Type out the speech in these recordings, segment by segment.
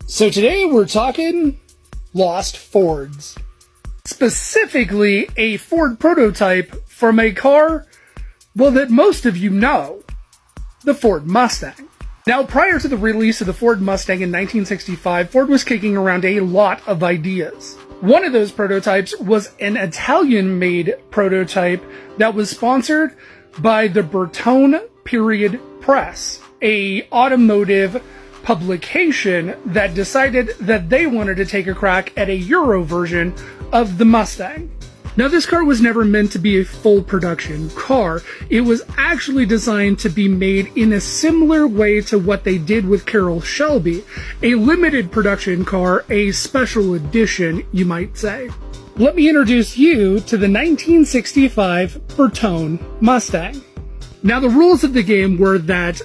So today we're talking lost Fords. Specifically a Ford prototype from a car, well, that most of you know, the Ford Mustang. Now, prior to the release of the Ford Mustang in 1965, Ford was kicking around a lot of ideas. One of those prototypes was an Italian-made prototype that was sponsored by the Bertone Period Press, a automotive publication that decided that they wanted to take a crack at a Euro version of the Mustang. Now, this car was never meant to be a full production car. It was actually designed to be made in a similar way to what they did with Carroll Shelby, a limited production car, a special edition, you might say. Let me introduce you to the 1965 Bertone Mustang. Now, the rules of the game were that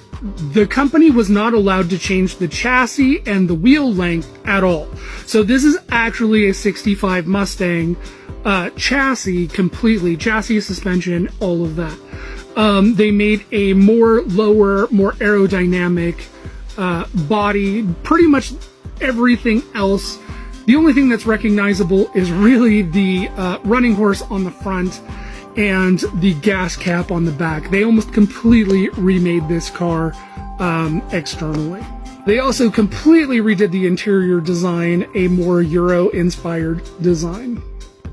the company was not allowed to change the chassis and the wheel length at all. So this is actually a 65 Mustang chassis completely, chassis, suspension, all of that. They made a lower, more aerodynamic body, pretty much everything else. The only thing that's recognizable is really the running horse on the front and the gas cap on the back. They almost completely remade this car externally. They also completely redid the interior design, a more Euro-inspired design.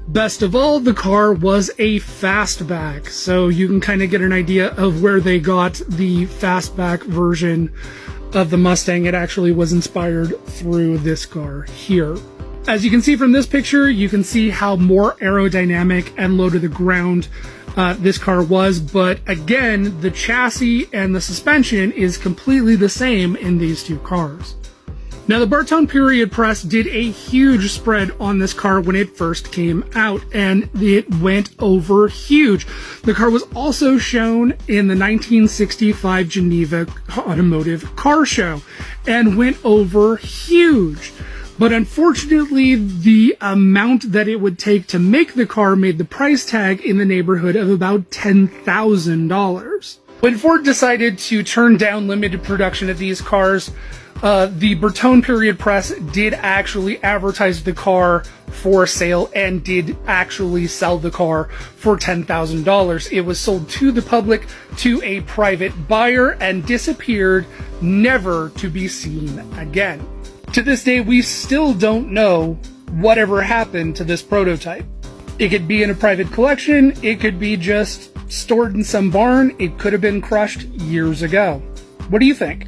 Best of all, the car was a fastback, so you can kind of get an idea of where they got the fastback version of the Mustang. It actually was inspired through this car here. As you can see from this picture, you can see how more aerodynamic and low to the ground this car was, but again, the chassis and the suspension is completely the same in these two cars. Now, the Bertone Period Press did a huge spread on this car when it first came out, and it went over huge. The car was also shown in the 1965 Geneva Automotive Car Show and went over huge. But unfortunately, the amount that it would take to make the car made the price tag in the neighborhood of about $10,000. When Ford decided to turn down limited production of these cars, the Bertone Period Press did actually advertise the car for sale and did actually sell the car for $10,000. It was sold to the public, to a private buyer, and disappeared, never to be seen again. To this day, we still don't know whatever happened to this prototype. It could be in a private collection, it could be just stored in some barn, it could have been crushed years ago. What do you think?